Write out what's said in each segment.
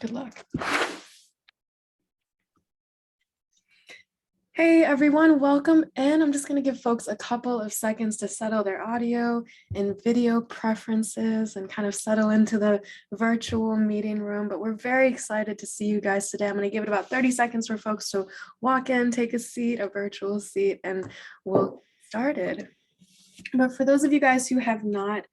Good luck. Hey everyone, welcome in. I'm just going to give folks a couple of seconds to settle their audio and video preferences and kind of settle into the virtual meeting room. But we're very excited to see you guys today. I'm going to give it about 30 seconds for folks to walk in, take a seat, a virtual seat, and we'll get started. But for those of you guys who have not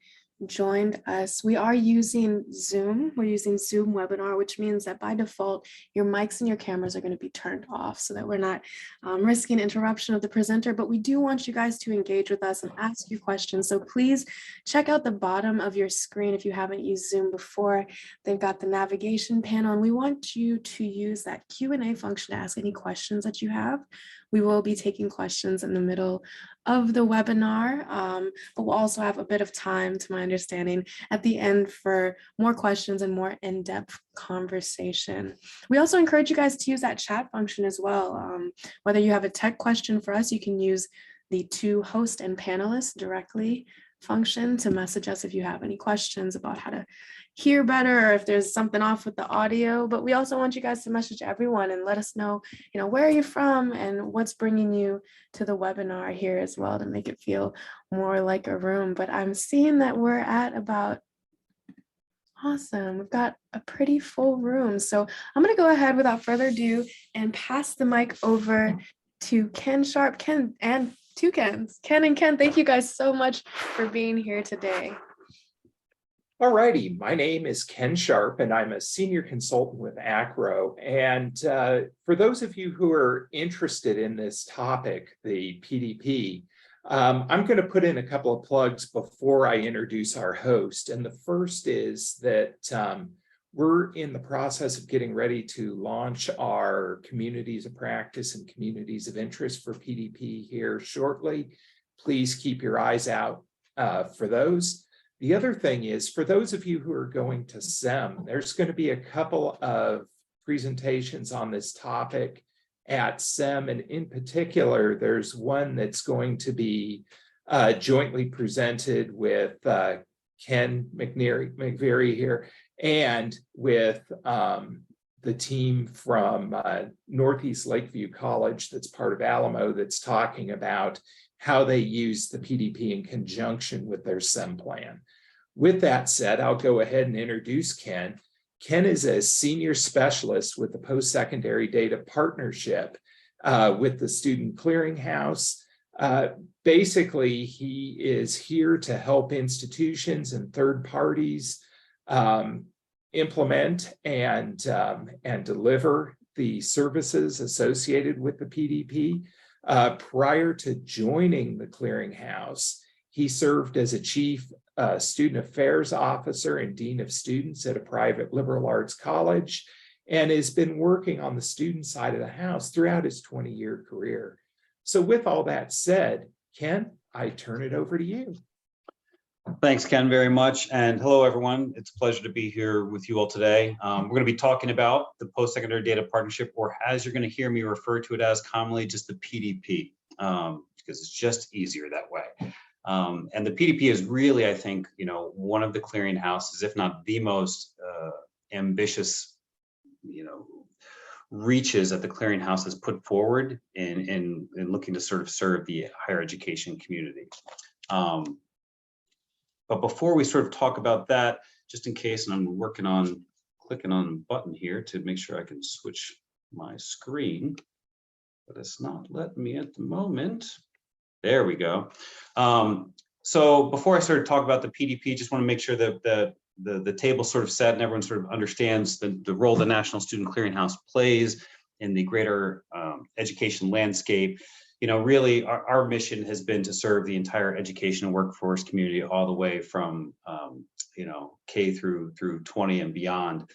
joined us, we are using Zoom. We're using Zoom webinar, which means that by default, your mics and your cameras are going to be turned off so that we're not risking interruption of the presenter, but we do want you guys to engage with us and ask you questions. So please check out the bottom of your screen if you haven't used Zoom before. They've got the navigation panel, and we want you to use that Q&A function to ask any questions that you have. We will be taking questions in the middle of the webinar, but we'll also have a bit of time, to my understanding, at the end for more questions and more in-depth conversation. We also encourage you guys to use that chat function as well. Whether you have a tech question for us, you can use the to host and panelists directly function to message us if you have any questions about how to hear better or if there's something off with the audio. But we also want you guys to message everyone and let us know, where are you from and what's bringing you to the webinar here as well, to make it feel more like a room. But I'm seeing that we're at about, awesome, we've got a pretty full room. So I'm going to go ahead without further ado and pass the mic over to Ken Sharp, Ken, and two Kens, Ken and Ken. Thank you guys so much for being here today. All righty, my name is Ken Sharp, and I'm a senior consultant with AACRAO. And for those of you who are interested in this topic, the PDP, I'm going to put in a couple of plugs before I introduce our host. And the first is that we're in the process of getting ready to launch our communities of practice and communities of interest for PDP here shortly. Please keep your eyes out for those. The other thing is, for those of you who are going to SEM, there's going to be a couple of presentations on this topic at SEM, and in particular, there's one that's going to be jointly presented with Ken McVeary here and with the team from Northeast Lakeview College that's part of Alamo, that's talking about how they use the PDP in conjunction with their SEM plan. With that said, I'll go ahead and introduce Ken. Ken is a senior specialist with the Postsecondary Data Partnership with the Student Clearinghouse. Basically, he is here to help institutions and third parties implement and deliver the services associated with the PDP. Prior to joining the clearinghouse, he served as a chief student affairs officer and dean of students at a private liberal arts college, and has been working on the student side of the house throughout his 20-year career. So with all that said, Ken, I turn it over to you. Thanks, Ken, very much. And hello, everyone. It's a pleasure to be here with you all today. We're going to be talking about the Postsecondary Data Partnership, or as you're going to hear me refer to it as commonly, just the PDP, because it's just easier that way. And the PDP is really, I think, one of the clearinghouses, if not the most ambitious, reaches that the clearinghouse has put forward in looking to sort of serve the higher education community. But before we sort of talk about that, just in case, and I'm working on clicking on a button here to make sure I can switch my screen, but it's not letting me at the moment. There we go. So before I sort of talk about the PDP, just want to make sure that the table's sort of set and everyone sort of understands the role the National Student Clearinghouse plays in the greater education landscape. Really our mission has been to serve the entire education and workforce community all the way from, K through 20 and beyond,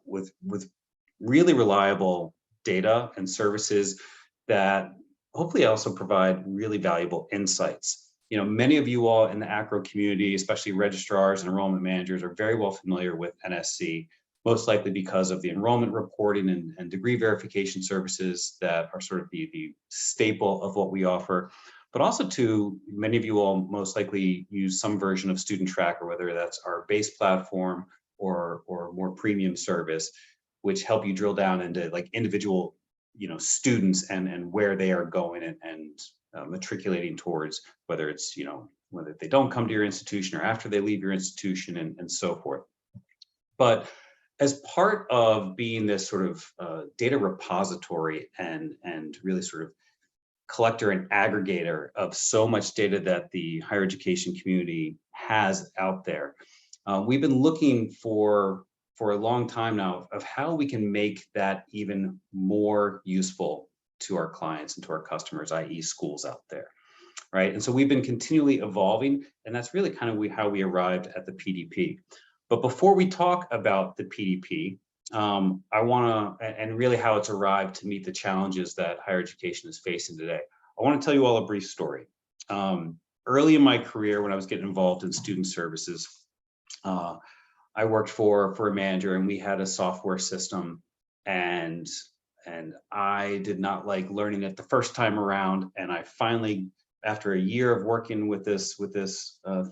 with really reliable data and services that hopefully also provide really valuable insights. Many of you all in the AACRAO community, especially registrars and enrollment managers, are very well familiar with NSC, most likely because of the enrollment reporting and degree verification services that are sort of the staple of what we offer. but also to many of you all most likely use some version of Student Tracker, whether that's our base platform or more premium service, which help you drill down into like individual, students and where they are going and matriculating towards, whether it's, whether they don't come to your institution or after they leave your institution and so forth. But as part of being this sort of data repository and really sort of collector and aggregator of so much data that the higher education community has out there, we've been looking for a long time now of how we can make that even more useful to our clients and to our customers, i.e. schools out there, right? And so we've been continually evolving, and that's really kind of how we arrived at the PDP. But before we talk about the PDP, I want to, and really how it's arrived to meet the challenges that higher education is facing today, I want to tell you all a brief story. Early in my career, when I was getting involved in student services, I worked for a manager, and we had a software system, and I did not like learning it the first time around. And I finally, after a year of working with this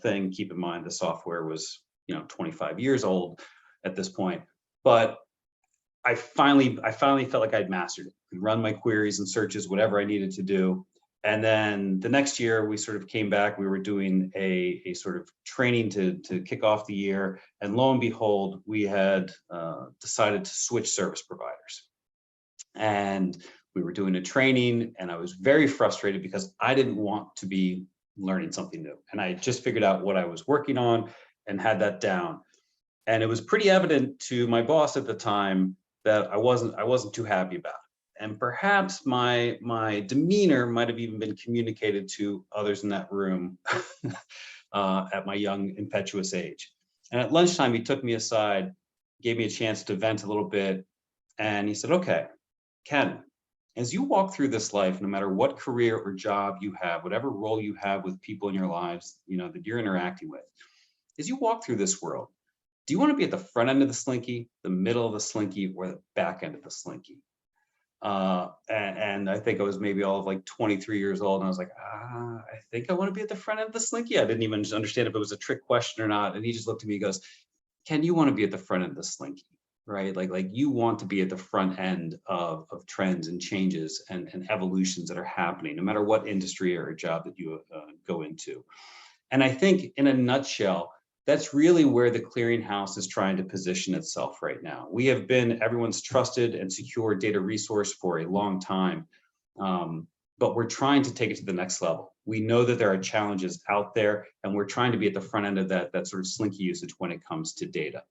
thing, keep in mind the software was 25 years old at this point, but I finally felt like I'd mastered it. I could run my queries and searches, whatever I needed to do. And then the next year we sort of came back, we were doing a sort of training to kick off the year. And lo and behold, we had decided to switch service providers. And we were doing a training, and I was very frustrated because I didn't want to be learning something new. And I just figured out what I was working on and had that down. And it was pretty evident to my boss at the time that I wasn't too happy about it. And perhaps my demeanor might have even been communicated to others in that room at my young, impetuous age. And at lunchtime, he took me aside, gave me a chance to vent a little bit. And he said, okay, Ken, as you walk through this life, no matter what career or job you have, whatever role you have with people in your lives, that you're interacting with, as you walk through this world, do you want to be at the front end of the slinky, the middle of the slinky, or the back end of the slinky? And I think I was maybe all of like 23 years old. And I was like, I think I want to be at the front end of the slinky. I didn't even understand if it was a trick question or not. And he just looked at me and goes, Ken, you want to be at the front end of the slinky, right? Like you want to be at the front end of trends and changes and evolutions that are happening, no matter what industry or job that you go into. And I think in a nutshell, that's really where the clearinghouse is trying to position itself right now. We have been everyone's trusted and secure data resource for a long time, but we're trying to take it to the next level. We know that there are challenges out there, and we're trying to be at the front end of that sort of slinky usage when it comes to data.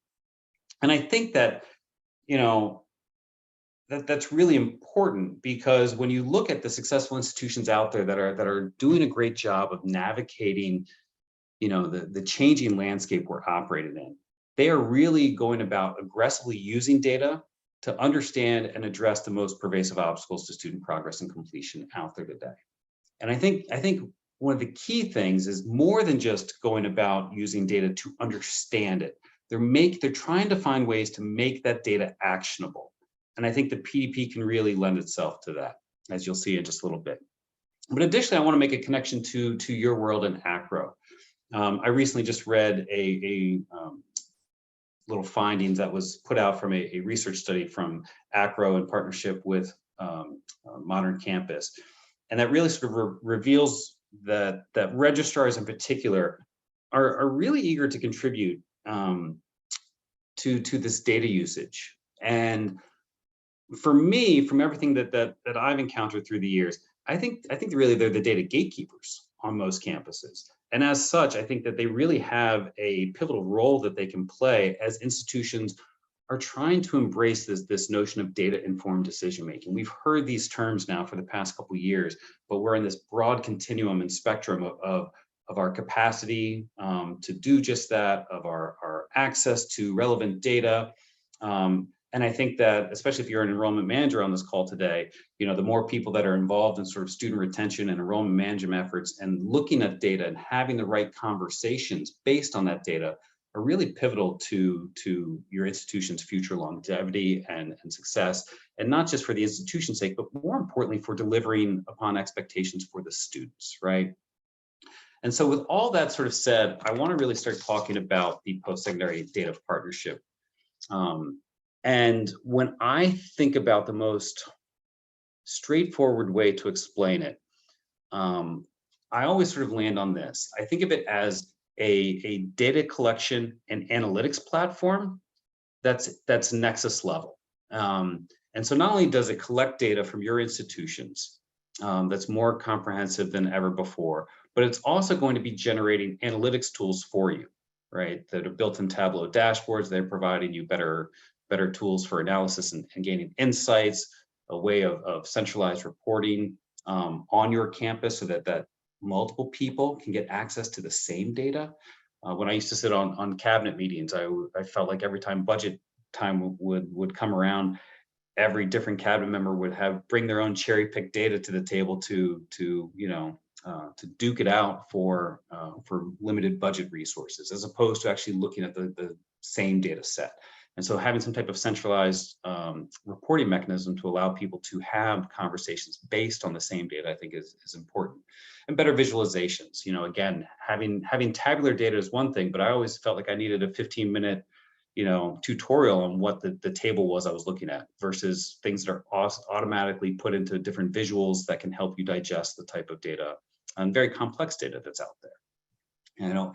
And I think that, that's really important, because when you look at the successful institutions out there that are doing a great job of navigating the changing landscape we're operating in, they are really going about aggressively using data to understand and address the most pervasive obstacles to student progress and completion out there today. And I think one of the key things is more than just going about using data to understand it. They're trying to find ways to make that data actionable. And I think the PDP can really lend itself to that, as you'll see in just a little bit. But additionally, I want to make a connection to your world in AACRAO. I recently just read a little findings that was put out from a research study from AACRAO in partnership with Modern Campus. And that really sort of reveals that registrars in particular are really eager to contribute to this data usage. And for me, from everything that I've encountered through the years, I think really they're the data gatekeepers on most campuses. And as such, I think that they really have a pivotal role that they can play as institutions are trying to embrace this notion of data-informed decision-making. We've heard these terms now for the past couple of years, but we're in this broad continuum and spectrum of our capacity to do just that, of our access to relevant data. And I think that, especially if you're an enrollment manager on this call today, the more people that are involved in sort of student retention and enrollment management efforts and looking at data and having the right conversations based on that data, are really pivotal to your institution's future longevity and success, and not just for the institution's sake, but more importantly for delivering upon expectations for the students, right? And so with all that sort of said, I want to really start talking about the Postsecondary Data Partnership. And when I think about the most straightforward way to explain it, I always sort of land on this. I think of it as a data collection and analytics platform that's Nexus level. And so not only does it collect data from your institutions that's more comprehensive than ever before, but it's also going to be generating analytics tools for you, right? That are built in Tableau Dashboards. They're providing you better tools for analysis and gaining insights, a way of centralized reporting on your campus so that multiple people can get access to the same data. When I used to sit on cabinet meetings, I felt like every time budget time would come around, every different cabinet member would bring their own cherry picked data to the table to duke it out for limited budget resources, as opposed to actually looking at the same data set. And so having some type of centralized reporting mechanism to allow people to have conversations based on the same data, I think is important. And better visualizations. Again, having tabular data is one thing, but I always felt like I needed a 15-minute tutorial on what the table was I was looking at, versus things that are automatically put into different visuals that can help you digest the type of data and very complex data that's out there.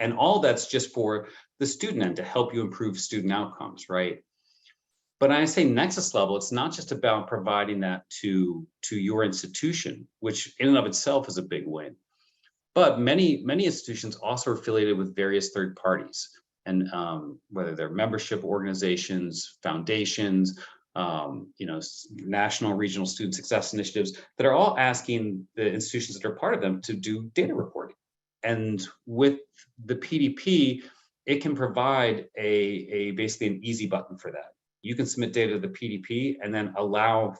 And all that's just for the student end to help you improve student outcomes, right? But when I say Nexus level, it's not just about providing that to your institution, which in and of itself is a big win. But many institutions also are affiliated with various third parties, and whether they're membership organizations, foundations, national, regional student success initiatives that are all asking the institutions that are part of them to do data reporting. And with the PDP, it can provide basically an easy button for that. You can submit data to the PDP and then allow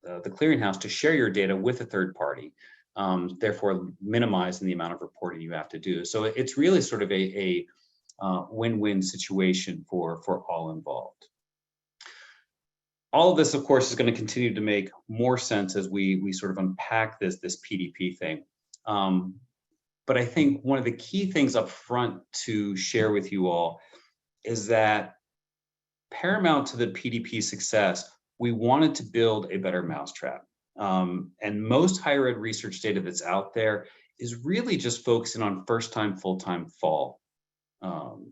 the clearinghouse to share your data with a third party, therefore minimizing the amount of reporting you have to do. So it's really sort of a win-win situation for all involved. All of this, of course, is going to continue to make more sense as we sort of unpack this PDP thing. But I think one of the key things up front to share with you all is that paramount to the PDP success, we wanted to build a better mousetrap. And most higher ed research data that's out there is really just focusing on first-time, full-time fall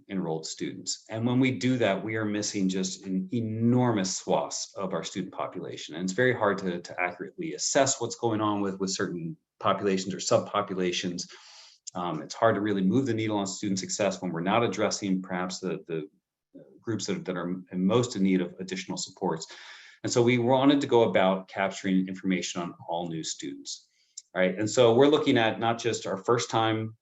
enrolled students. And when we do that, we are missing just an enormous swaths of our student population. And it's very hard to accurately assess what's going on with certain populations or subpopulations. It's hard to really move the needle on student success when we're not addressing perhaps the groups that are most in need of additional supports. And so we wanted to go about capturing information on all new students, right? And so we're looking at not just our first time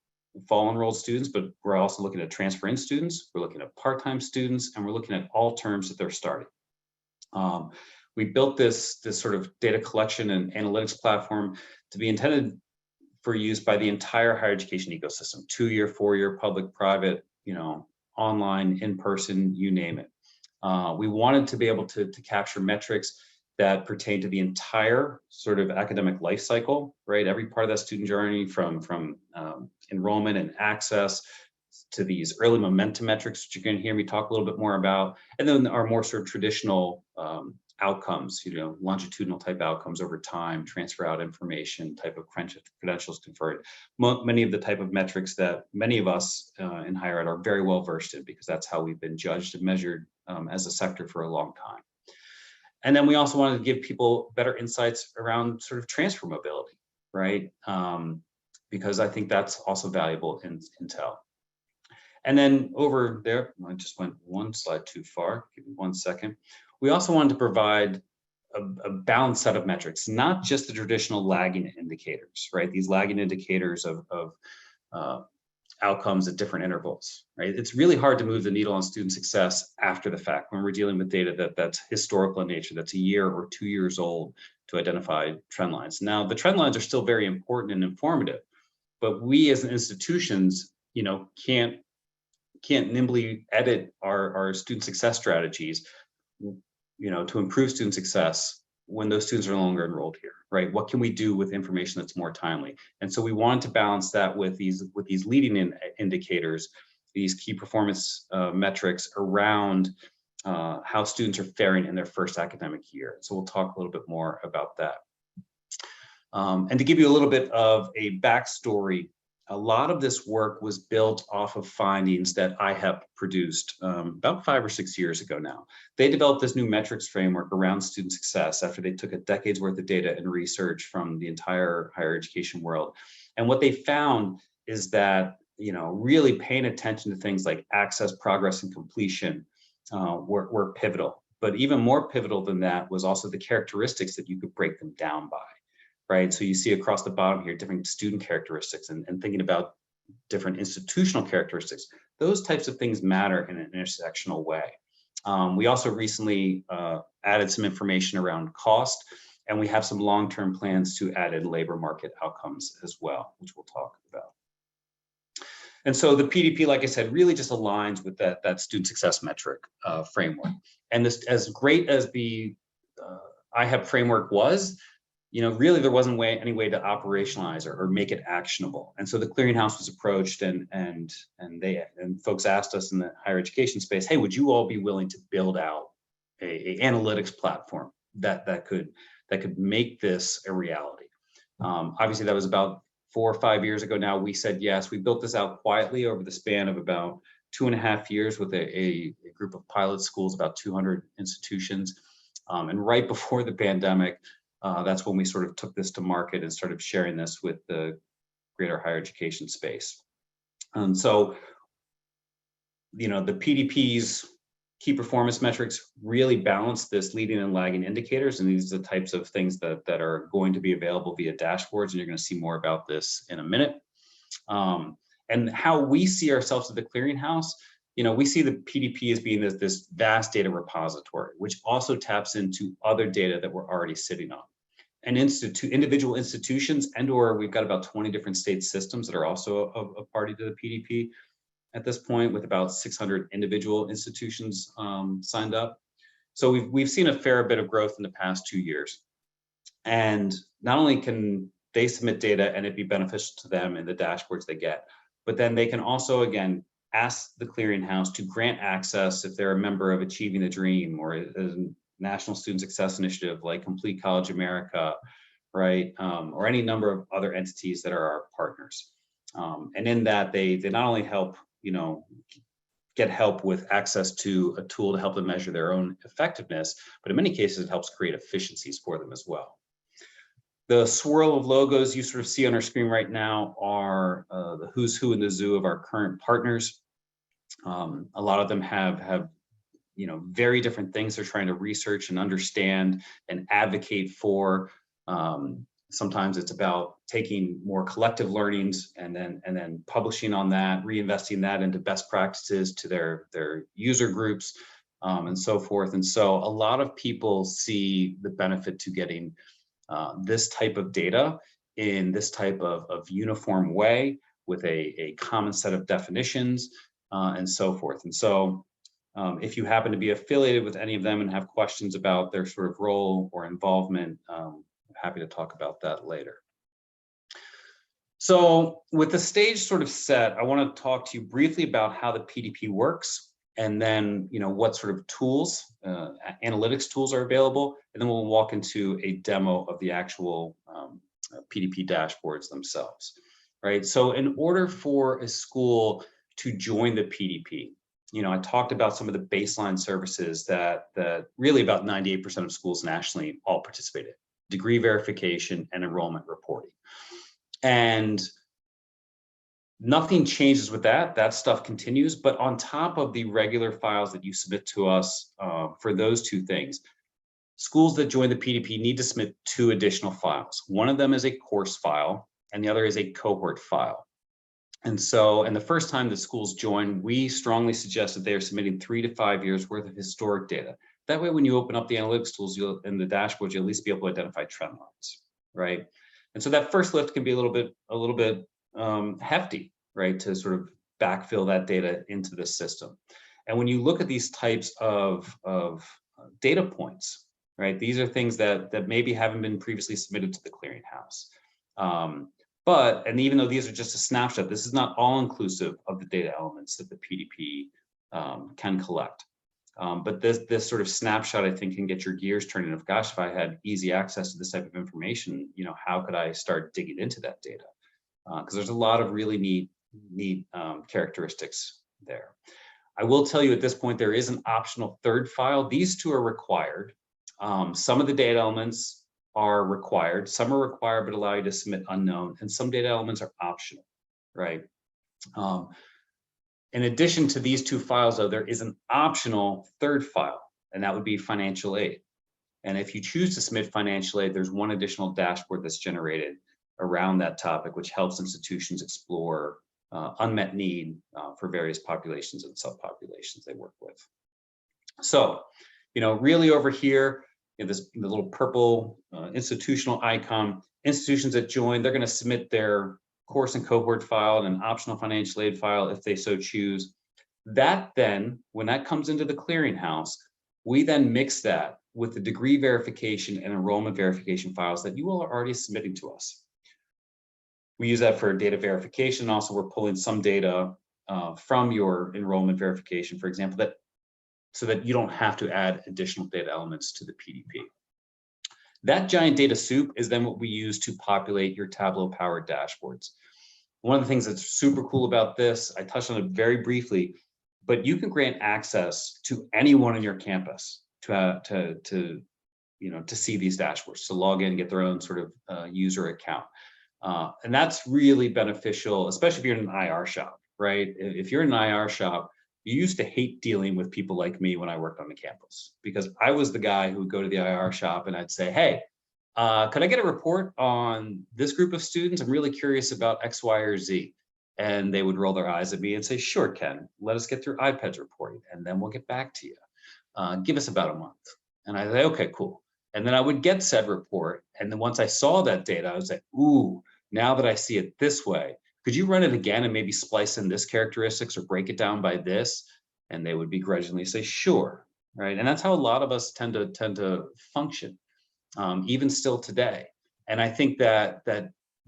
fall enrolled students, but we're also looking at transfer in students, we're looking at part-time students, and we're looking at all terms that they're starting. We built this sort of data collection and analytics platform to be intended for use by the entire higher education ecosystem, 2-year, 4-year, public, private, online, in person, you name it. We wanted to be able to capture metrics that pertain to the entire sort of academic life cycle, right? Every part of that student journey from enrollment and access to these early momentum metrics, which you're going to hear me talk a little bit more about, and then our more sort of traditional outcomes, longitudinal type outcomes over time, transfer out information, type of credentials conferred, many of the type of metrics that many of us in higher ed are very well versed in, because that's how we've been judged and measured as a sector for a long time. And then we also wanted to give people better insights around sort of transfer mobility, right? Because I think that's also valuable in intel. And then over there, I just went one slide too far, give me 1 second. We also wanted to provide a balanced set of metrics, not just the traditional lagging indicators, right? These lagging indicators of outcomes at different intervals, right? It's really hard to move the needle on student success after the fact when we're dealing with data that's historical in nature, that's 1 year or 2 years old, to identify trend lines. Now, the trend lines are still very important and informative, but we as institutions, can't can't nimbly edit our student success strategies, to improve student success when those students are no longer enrolled here, right? What can we do with information that's more timely? And so we wanted to balance that with these leading indicators, these key performance metrics around how students are faring in their first academic year. So we'll talk a little bit more about that. And to give you a little bit of a backstory, a lot of this work was built off of findings that IHEP produced about 5 or 6 years ago now. They developed this new metrics framework around student success after they took a decade's worth of data and research from the entire higher education world. And what they found is that, really paying attention to things like access, progress, and completion were pivotal. But even more pivotal than that was also the characteristics that you could break them down by. Right, so you see across the bottom here different student characteristics and thinking about different institutional characteristics. Those types of things matter in an intersectional way. We also recently added some information around cost, and we have some long-term plans to add in labor market outcomes as well, which we'll talk about. And so the PDP, like I said, really just aligns with that student success metric framework. And this, as great as the IHEP framework was, really there wasn't any way to operationalize or make it actionable. And so the clearinghouse was approached and folks asked us in the higher education space, hey, would you all be willing to build out a analytics platform that could make this a reality? Obviously that was about 4 or 5 years ago now. We said yes. We built this out quietly over the span of about 2.5 years with a group of pilot schools, about 200 institutions. And right before the pandemic, that's when we sort of took this to market and started sharing this with the greater higher education space. And so, the PDP's key performance metrics really balance this leading and lagging indicators. And these are the types of things that are going to be available via dashboards. And you're going to see more about this in a minute. And how we see ourselves at the clearinghouse, we see the PDP as being this vast data repository, which also taps into other data that we're already sitting on. And individual institutions, or we've got about 20 different state systems that are also a party to the PDP at this point, with about 600 individual institutions signed up. So we've seen a fair bit of growth in the past 2 years. And not only can they submit data and it be beneficial to them in the dashboards they get, but then they can also, again, ask the clearinghouse to grant access if they're a member of Achieving the Dream or a National Student Success Initiative like Complete College America, right? Or any number of other entities that are our partners. And in that, they not only help, get help with access to a tool to help them measure their own effectiveness, but in many cases, it helps create efficiencies for them as well. The swirl of logos you sort of see on our screen right now are the who's who in the zoo of our current partners. A lot of them have very different things they're trying to research and understand and advocate for. Sometimes it's about taking more collective learnings and then publishing on that, reinvesting that into best practices to their user groups, and so forth. And so a lot of people see the benefit to getting this type of data in this type of uniform way with a common set of definitions, and so forth. And so if you happen to be affiliated with any of them and have questions about their sort of role or involvement, I'm happy to talk about that later. So with the stage sort of set, I want to talk to you briefly about how the PDP works, and then what sort of tools, analytics tools are available, and then we'll walk into a demo of the actual PDP dashboards themselves, right? So in order for a school to join the PDP, I talked about some of the baseline services that really about 98% of schools nationally all participate in: degree verification and enrollment reporting. And nothing changes with that. That stuff continues. But on top of the regular files that you submit to us for those two things, schools that join the PDP need to submit 2 additional files. One of them is a course file, and the other is a cohort file. And so, and the first time the schools join, we strongly suggest that they are submitting 3 to 5 years worth of historic data. That way, when you open up the analytics tools in the dashboards, you'll at least be able to identify trend lines, right? And so that first lift can be a little bit hefty, right, to sort of backfill that data into the system. And when you look at these types of data points, right, these are things that maybe haven't been previously submitted to the clearinghouse. And even though these are just a snapshot, this is not all inclusive of the data elements that the PDP can collect. But this sort of snapshot, I think, can get your gears turning of, gosh, if I had easy access to this type of information, how could I start digging into that data? Because there's a lot of really neat characteristics there. I will tell you at this point, there is an optional third file. These two are required. Some of the data elements are required. Some are required but allow you to submit unknown, and some data elements are optional, right? In addition to these two files, though, there is an optional third file, and that would be financial aid. And if you choose to submit financial aid, there's one additional dashboard that's generated around that topic, which helps institutions explore unmet need for various populations and subpopulations they work with. So, really over here, the little purple institutional icon, institutions that join, they're going to submit their course and cohort file and an optional financial aid file if they so choose. That then, when that comes into the clearinghouse, we then mix that with the degree verification and enrollment verification files that you all are already submitting to us. We use that for data verification. Also, we're pulling some data from your enrollment verification, for example, so that you don't have to add additional data elements to the PDP. That giant data soup is then what we use to populate your Tableau-powered dashboards. One of the things that's super cool about this, I touched on it very briefly, but you can grant access to anyone on your campus to see these dashboards, to log in, get their own sort of user account. And that's really beneficial, especially if you're in an IR shop, right? If you're in an IR shop, you used to hate dealing with people like me when I worked on the campus, because I was the guy who would go to the IR shop and I'd say, hey, could I get a report on this group of students? I'm really curious about X, Y, or Z. And they would roll their eyes at me and say, sure, Ken, let us get through iPads reporting and then we'll get back to you. Give us about a month. And I say, okay, cool. And then I would get said report. And then once I saw that data, I was like, ooh, now that I see it this way, could you run it again and maybe splice in this characteristics or break it down by this? And they would begrudgingly say, sure, right? And that's how a lot of us tend to function, even still today. And I think that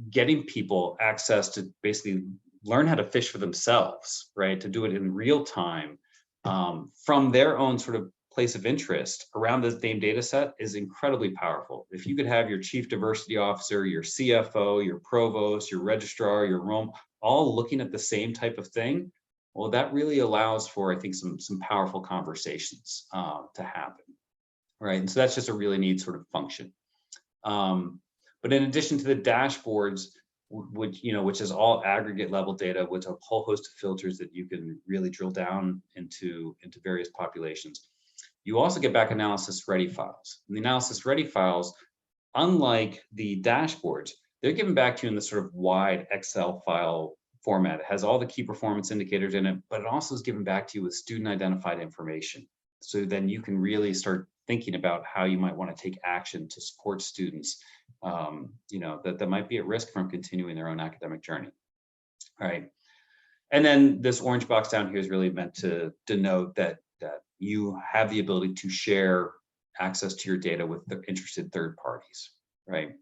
getting people access to basically learn how to fish for themselves, right? To do it in real time from their own sort of place of interest around the same data set is incredibly powerful. If you could have your chief diversity officer, your CFO, your provost, your registrar, your ROM, all looking at the same type of thing, well, that really allows for, I think, some powerful conversations to happen, right? And so that's just a really neat sort of function. But in addition to the dashboards, which is all aggregate level data with a whole host of filters that you can really drill down into various populations, you also get back analysis ready files. And the analysis ready files, unlike the dashboards, they're given back to you in this sort of wide Excel file format. It has all the key performance indicators in it, but it also is given back to you with student identified information. So then you can really start thinking about how you might want to take action to support students that might be at risk from continuing their own academic journey. All right. And then this orange box down here is really meant to denote that you have the ability to share access to your data with the interested third parties, right?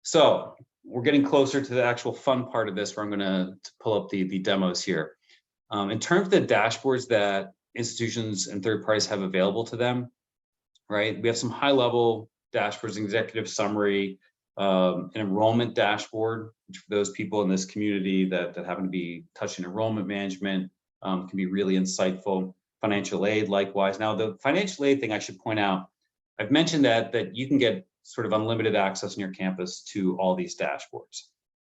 So we're getting closer to the actual fun part of this, where I'm going to pull up the demos here. In terms of the dashboards that institutions and third parties have available to them, right? We have some high level dashboards, executive summary, an enrollment dashboard, which for those people in this community that happen to be touching enrollment management can be really insightful. Financial aid, likewise. Now, the financial aid thing, I should point out, I've mentioned that you can get sort of unlimited access on your campus to all these dashboards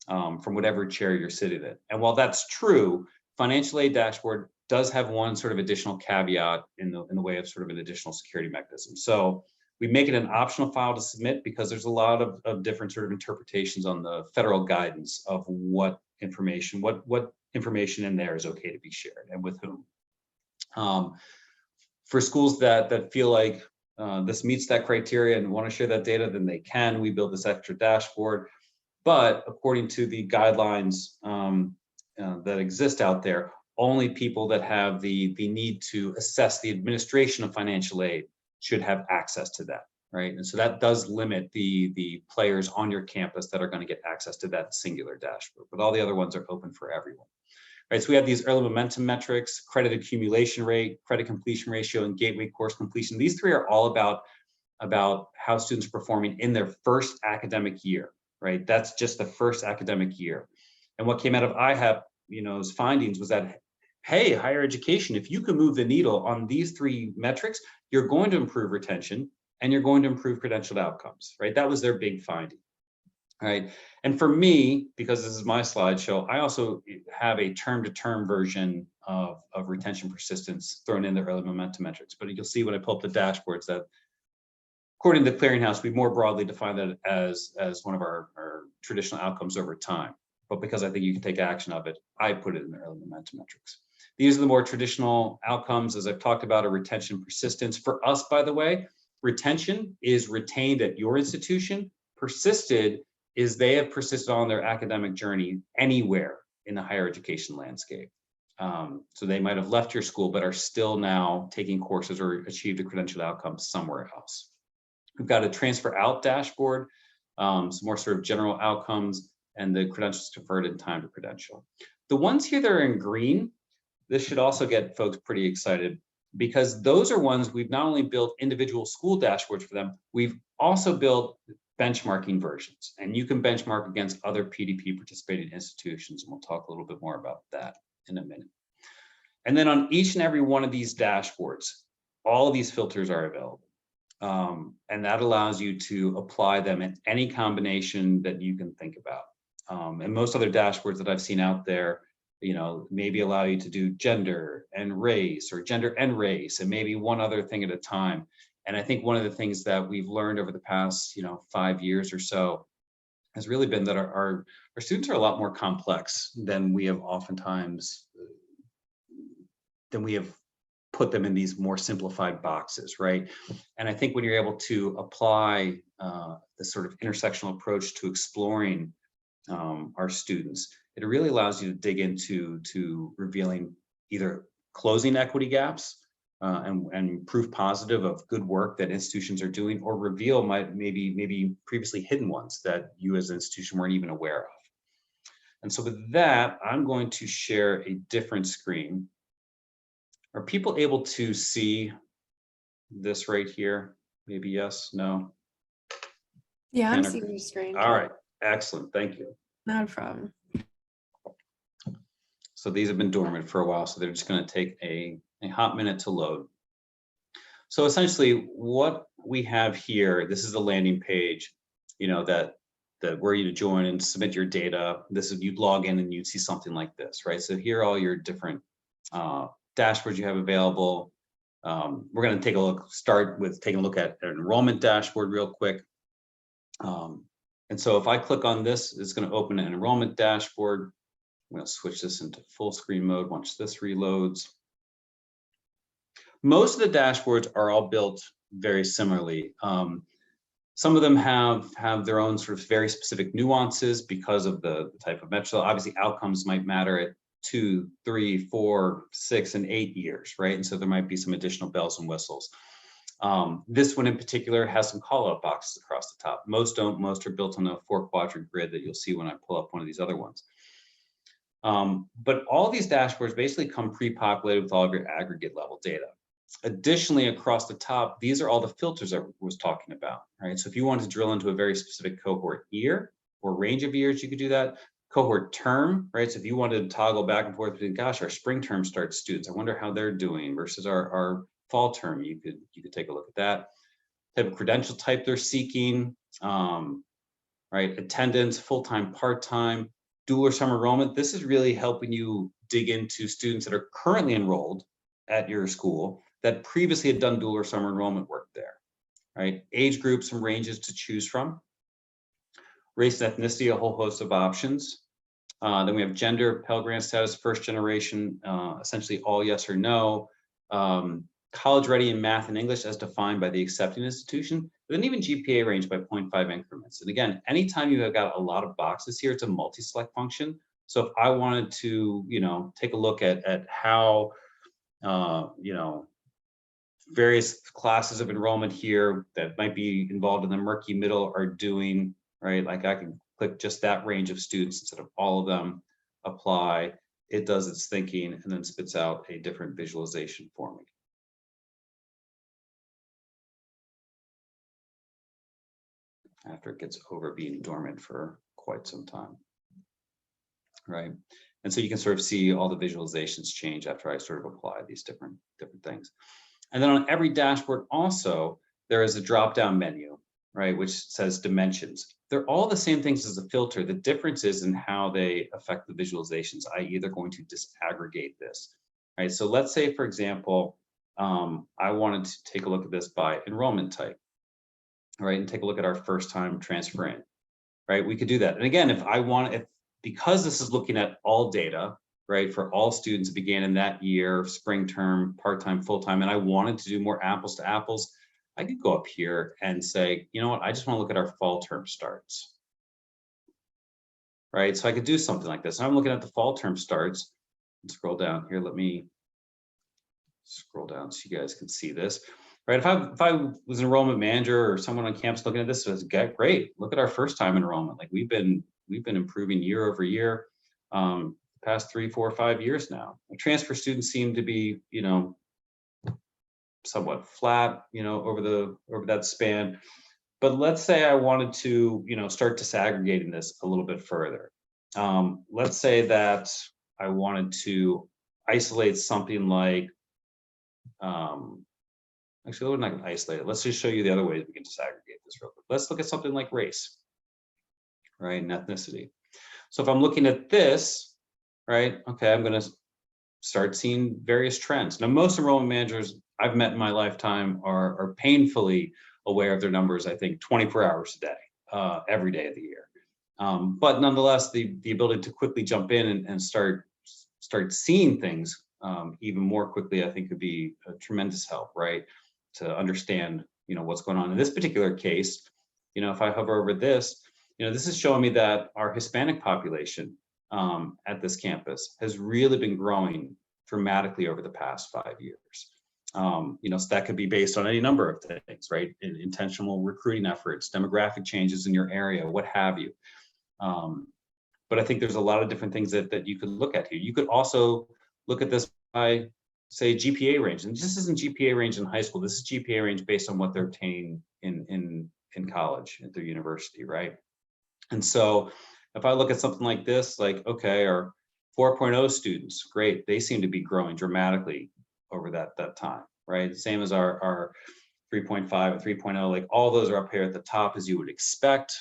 from whatever chair you're sitting in. And while that's true, financial aid dashboard does have one sort of additional caveat in the way of sort of an additional security mechanism. So we make it an optional file to submit because there's a lot of different sort of interpretations on the federal guidance of what information in there is okay to be shared and with whom. For schools that feel like this meets that criteria and want to share that data, then they can. We build this extra dashboard. But according to the guidelines that exist out there, only people that have the need to assess the administration of financial aid should have access to that, right? And so that does limit the players on your campus that are going to get access to that singular dashboard, but all the other ones are open for everyone. Right, so we have these early momentum metrics, credit accumulation rate, credit completion ratio, and gateway course completion. These three are all about how students are performing in their first academic year, right? That's just the first academic year. And what came out of IHEP's findings was that, hey, higher education, if you can move the needle on these three metrics, you're going to improve retention and you're going to improve credentialed outcomes, right? That was their big finding. Right. And for me, because this is my slideshow, I also have a term-to-term version of retention persistence thrown in the early momentum metrics. But you'll see when I pull up the dashboards that, according to the Clearinghouse, we more broadly define that as one of our traditional outcomes over time. But because I think you can take action of it, I put it in the early momentum metrics. These are the more traditional outcomes, as I've talked about, are retention persistence. For us, by the way, retention is retained at your institution. Persisted is they have persisted on their academic journey anywhere in the higher education landscape. So they might have left your school, but are still now taking courses or achieved a credentialed outcome somewhere else. We've got a transfer out dashboard, some more sort of general outcomes, and the credentials deferred in time to credential. The ones here that are in green, this should also get folks pretty excited, because those are ones we've not only built individual school dashboards for them, we've also built benchmarking versions, and you can benchmark against other PDP participating institutions, and we'll talk a little bit more about that in a minute. And then on each and every one of these dashboards, all of these filters are available, and that allows you to apply them in any combination that you can think about. And most other dashboards that I've seen out there, maybe allow you to do gender and race, or gender and race, and maybe one other thing at a time. And I think one of the things that we've learned over the past, 5 years or so has really been that our students are a lot more complex than we have put them in these more simplified boxes, right? And I think when you're able to apply this sort of intersectional approach to exploring our students, it really allows you to dig into revealing either closing equity gaps, and proof positive of good work that institutions are doing, or reveal maybe previously hidden ones that you as an institution weren't even aware of. And so with that, I'm going to share a different screen. Are people able to see this right here? Maybe yes, no? Yeah, I'm seeing your screen. All right, excellent, thank you. Not a problem. So these have been dormant for a while, so they're just going to take a hot minute to load. So essentially what we have here, this is the landing page, that where you join and submit your data. This is, you'd log in and you'd see something like this, right? So here are all your different dashboards you have available. We're going to start with taking a look at an enrollment dashboard real quick. And so if I click on this, it's going to open an enrollment dashboard. I'm going to switch this into full screen mode once this reloads. Most of the dashboards are all built very similarly. Some of them have their own sort of very specific nuances because of the type of metric. So obviously outcomes might matter at 2, 3, 4, 6, and 8 years, right? And so there might be some additional bells and whistles. This one in particular has some call-out boxes across the top. Most don't. Most are built on a 4-quadrant grid that you'll see when I pull up one of these other ones. But all these dashboards basically come pre-populated with all of your aggregate level data. Additionally, across the top, these are all the filters I was talking about, right? So if you wanted to drill into a very specific cohort year or range of years, you could do that. Cohort term, right? So if you wanted to toggle back and forth between, gosh, our spring term starts students, I wonder how they're doing versus our fall term, you could take a look at that. Type of credential type they're seeking, right? Attendance, full-time, part-time, dual or summer enrollment. This is really helping you dig into students that are currently enrolled at your school that previously had done dual or summer enrollment work there, right? Age groups and ranges to choose from. Race and ethnicity, a whole host of options. Then we have gender, Pell Grant status, first generation, essentially all yes or no. College ready in math and English as defined by the accepting institution, but then even GPA range by 0.5 increments. And again, anytime you have got a lot of boxes here, it's a multi-select function. So if I wanted to, take a look at how, various classes of enrollment here that might be involved in the murky middle are doing, right? Like I can click just that range of students instead of all of them, apply, it does its thinking, and then spits out a different visualization for me. After it gets over being dormant for quite some time, right? And so you can sort of see all the visualizations change after I sort of apply these different things. And then on every dashboard also, there is a drop-down menu, right, which says dimensions. They're all the same things as a filter. The difference is in how they affect the visualizations, i.e. they're going to disaggregate this, right? So let's say, for example, I wanted to take a look at this by enrollment type, right, and take a look at our first time transfer in, right? We could do that. And again, because this is looking at all data, right, for all students that began in that year, spring term, part-time, full-time, and I wanted to do more apples to apples, I could go up here and say, you know what, I just want to look at our fall term starts, right? So I could do something like this. I'm looking at the fall term starts and scroll down here. Let me scroll down so you guys can see this, right? If I was an enrollment manager or someone on campus looking at this, it was great. Look at our first time enrollment. Like we've been improving year over year. Past 3, 4, 5 years now. The transfer students seem to be, somewhat flat, over that span. But let's say I wanted to, start disaggregating this a little bit further. Let's say that I wanted to isolate something like, actually, we're not going to isolate it. Let's just show you the other ways we can disaggregate this real quick. Let's look at something like race, right, and ethnicity. So if I'm looking at this, right, okay, I'm going to start seeing various trends. Now, most enrollment managers I've met in my lifetime are painfully aware of their numbers, I think 24 hours a day, every day of the year. But nonetheless, the ability to quickly jump in and start seeing things even more quickly, I think could be a tremendous help, right? To understand, what's going on. In this particular case, if I hover over this, this is showing me that our Hispanic population at this campus has really been growing dramatically over the past 5 years. So that could be based on any number of things, right? Intentional recruiting efforts, demographic changes in your area, what have you. But I think there's a lot of different things that you could look at here. You could also look at this by, say, GPA range. And this isn't GPA range in high school. This is GPA range based on what they're obtaining in college, at their university, right? And so if I look at something like this, like, okay, our 4.0 students, great, they seem to be growing dramatically over that time, right? Same as our 3.5 and 3.0, like all those are up here at the top as you would expect,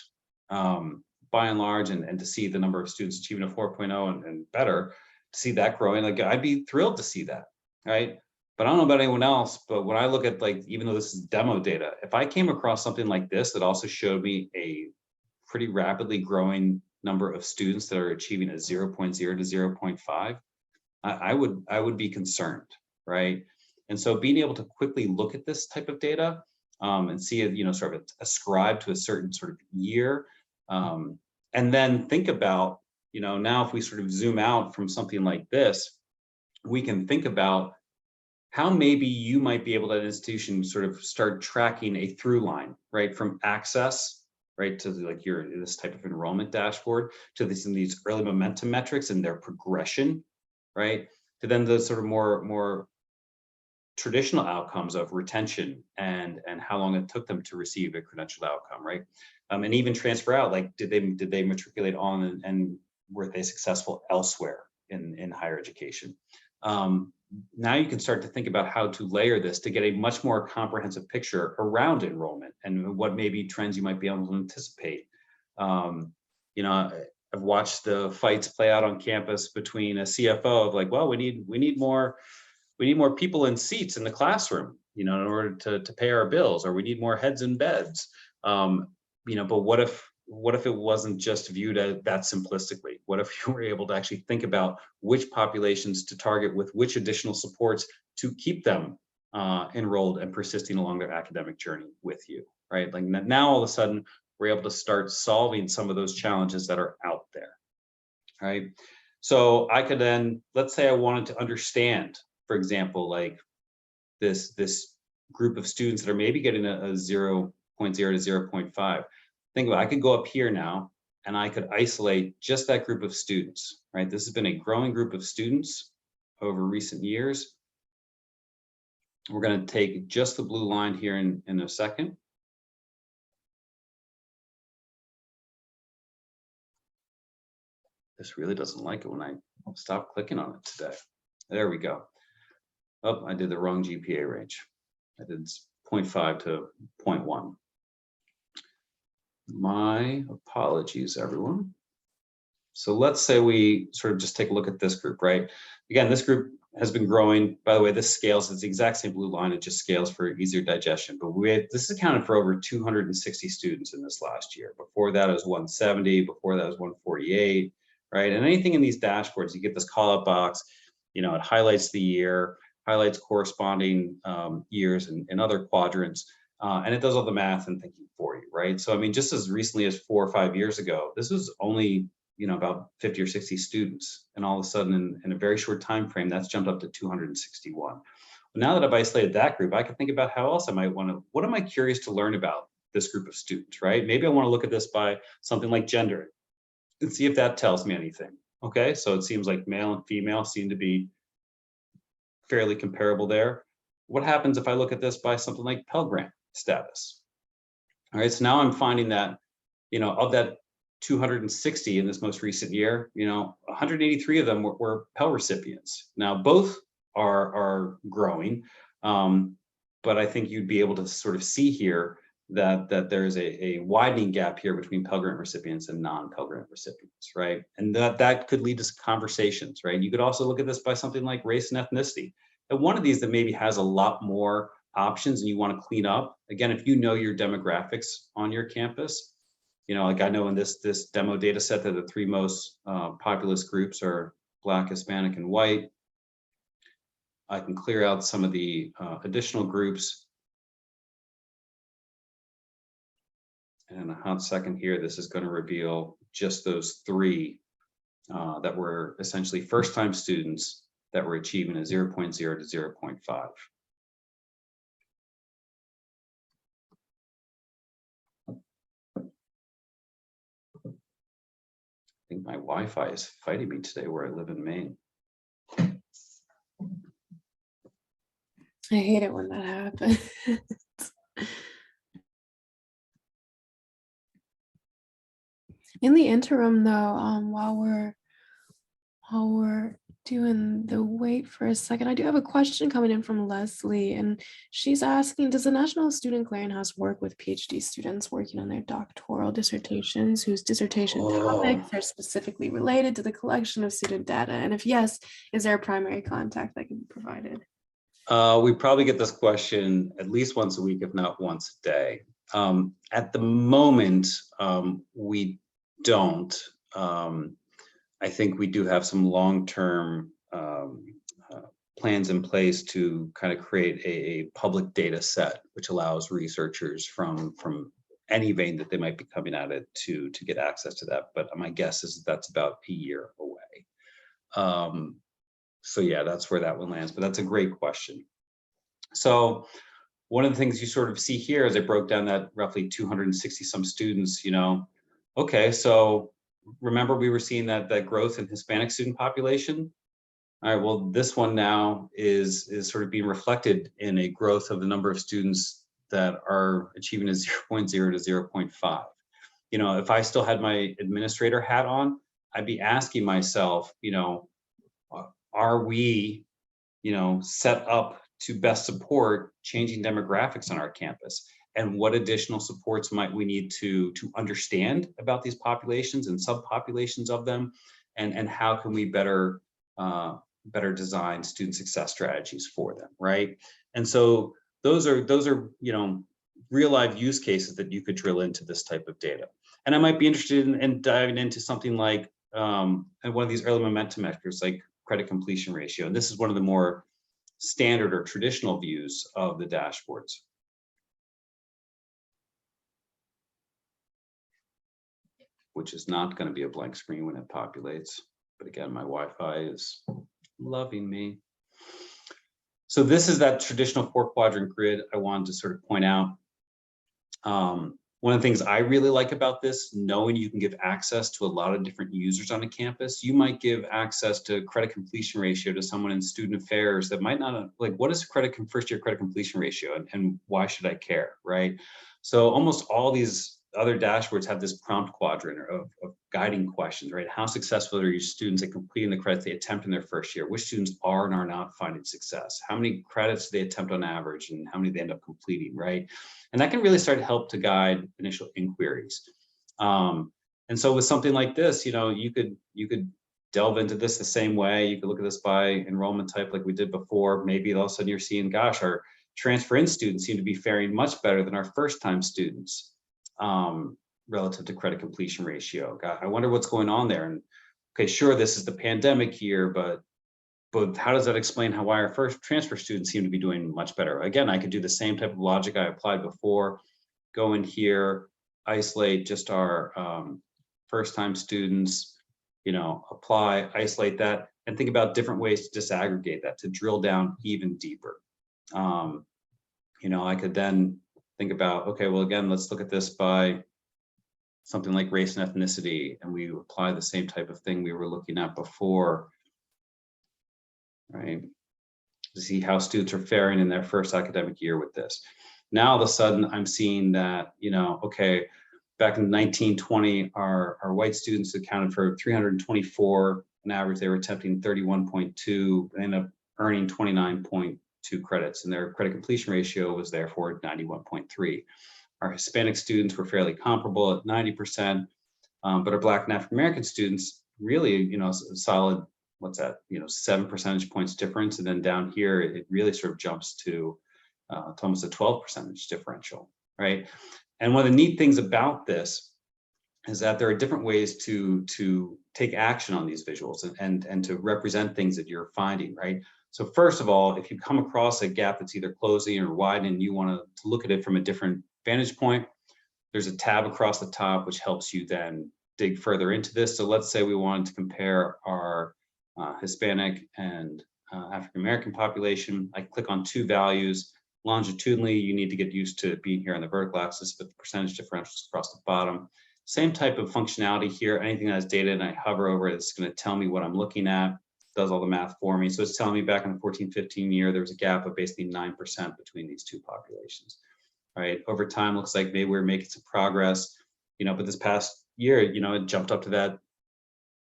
by and large, and to see the number of students achieving a 4.0 and better, to see that growing, like I'd be thrilled to see that, right? But I don't know about anyone else, but when I look at, like, even though this is demo data, if I came across something like this that also showed me a pretty rapidly growing number of students that are achieving a 0.0 to 0.5, I would be concerned, right? And so being able to quickly look at this type of data and see it, sort of ascribe to a certain sort of year, and then think about, now if we sort of zoom out from something like this, we can think about how maybe you might be able to, at an institution, sort of start tracking a through line, right, from access, right, to like this type of enrollment dashboard, to these early momentum metrics and their progression, right, to then the sort of more traditional outcomes of retention and how long it took them to receive a credentialed outcome, right, and even transfer out, like did they matriculate on and were they successful elsewhere in higher education. Now you can start to think about how to layer this to get a much more comprehensive picture around enrollment and what maybe trends you might be able to anticipate. I've watched the fights play out on campus between a CFO of like, well, we need more people in seats in the classroom, in order to pay our bills, or we need more heads in beds. But what if it wasn't just viewed as that simplistically? What if you were able to actually think about which populations to target with which additional supports to keep them enrolled and persisting along their academic journey with you, right? Like now all of a sudden we're able to start solving some of those challenges that are out there, right? So I could then, let's say I wanted to understand, for example, like this group of students that are maybe getting a 0.0 to 0.5. Think about it, I could go up here now and I could isolate just that group of students, right? This has been a growing group of students over recent years. We're going to take just the blue line here in a second. This really doesn't like it when I stop clicking on it today. There we go. Oh, I did the wrong GPA range. I did 0.5 to 0.1. My apologies, everyone. So let's say we sort of just take a look at this group, right? Again, this group has been growing. By the way, this scales, it's the exact same blue line, it just scales for easier digestion. But this accounted for over 260 students in this last year. Before that, it was 170, before that it was 148, right? And anything in these dashboards, you get this call-out box, you know, it highlights the year, highlights corresponding years and other quadrants, and it does all the math and thinking for you, right? So, I mean, just as recently as 4 or 5 years ago, this was only, you know, about 50 or 60 students. And all of a sudden in a very short time frame, that's jumped up to 261. But now that I've isolated that group, I can think about how else I might want to, what am I curious to learn about this group of students, right? Maybe I want to look at this by something like gender and see if that tells me anything. Okay, so it seems like male and female seem to be fairly comparable there. What happens if I look at this by something like Pell Grant status? All right, so now I'm finding that, you know, of that 260 in this most recent year, you know, 183 of them were Pell recipients. Now, both are growing, but I think you'd be able to sort of see here that there is a widening gap here between Pell Grant recipients and non-Pell Grant recipients, right? And that could lead to conversations, right? You could also look at this by something like race and ethnicity. And one of these that maybe has a lot more options and you want to clean up, again, if you know your demographics on your campus, you know, like I know in this demo data set that the 3 most populous groups are Black, Hispanic, and white. I can clear out some of the additional groups. And in a hot second here, this is going to reveal just those 3 that were essentially first-time students that were achieving a 0.0 to 0.5. I think my Wi-Fi is fighting me today where I live in Maine. I hate it when that happens. In the interim, though, while we're doing the wait for a second, I do have a question coming in from Leslie, and she's asking, does the National Student Clearinghouse work with PhD students working on their doctoral dissertations whose dissertation topics are specifically related to the collection of student data? And if yes, is there a primary contact that can be provided? We probably get this question at least once a week, if not once a day. At the moment, we don't. I think we do have some long-term plans in place to kind of create a public data set, which allows researchers from any vein that they might be coming at it to get access to that. But my guess is that's about a year away. So yeah, that's where that one lands, but that's a great question. So one of the things you sort of see here as I broke down that roughly 260 some students, you know, okay, so remember we were seeing that growth in Hispanic student population. All right, well, this one now is sort of being reflected in a growth of the number of students that are achieving a 0.0 to 0.5. You know, if I still had my administrator hat on, I'd be asking myself, you know, are we, you know, set up to best support changing demographics on our campus? And what additional supports might we need to understand about these populations and subpopulations of them? And how can we better design student success strategies for them, right? And so those are you know, real life use cases that you could drill into this type of data. And I might be interested in diving into something like one of these early momentum measures like credit completion ratio. And this is one of the more standard or traditional views of the dashboards. Which is not going to be a blank screen when it populates. But again, my Wi-Fi is loving me. So this is that traditional 4-quadrant grid I wanted to sort of point out. One of the things I really like about this, knowing you can give access to a lot of different users on a campus, you might give access to credit completion ratio to someone in student affairs that might not, like, what is first year credit completion ratio and why should I care, right? So almost all these other dashboards have this prompt quadrant of guiding questions, right? How successful are your students at completing the credits they attempt in their first year? Which students are and are not finding success? How many credits do they attempt on average and how many they end up completing, right? And that can really start to help to guide initial inquiries. And so with something like this, you know, you could delve into this the same way. You could look at this by enrollment type like we did before. Maybe all of a sudden you're seeing, gosh, our transfer in students seem to be faring much better than our first time students relative to credit completion ratio. God, I wonder what's going on there. And okay, sure, this is the pandemic year, but how does that explain why our first transfer students seem to be doing much better? Again, I could do the same type of logic I applied before, go in here, isolate just our first-time students, you know, apply, isolate that, and think about different ways to disaggregate that, to drill down even deeper. You know, I could then think about, okay, well, again, let's look at this by something like race and ethnicity, and we apply the same type of thing we were looking at before, right? To see how students are faring in their first academic year with this. Now, all of a sudden, I'm seeing that, you know, okay, back in 1920, our white students accounted for 324. On average, they were attempting 31.2, and ended up earning 29.2 credits, and their credit completion ratio was therefore 91.3. Our Hispanic students were fairly comparable at 90%, but our Black and African American students really, you know, solid, what's that, you know, 7 percentage points difference. And then down here, it really sort of jumps to almost a 12 percentage differential, right? And one of the neat things about this is that there are different ways to take action on these visuals and to represent things that you're finding, right? So first of all, if you come across a gap that's either closing or widening, you want to look at it from a different vantage point. There's a tab across the top, which helps you then dig further into this. So let's say we wanted to compare our Hispanic and African American population. I click on two values. Longitudinally, you need to get used to being here on the vertical axis, but the percentage differentials across the bottom. Same type of functionality here. Anything that has data and I hover over it, it's going to tell me what I'm looking at, does all the math for me. So it's telling me back in the 14-15 year, there was a gap of basically 9% between these two populations, right? Over time, looks like maybe we're making some progress, you know, but this past year, you know, it jumped up to that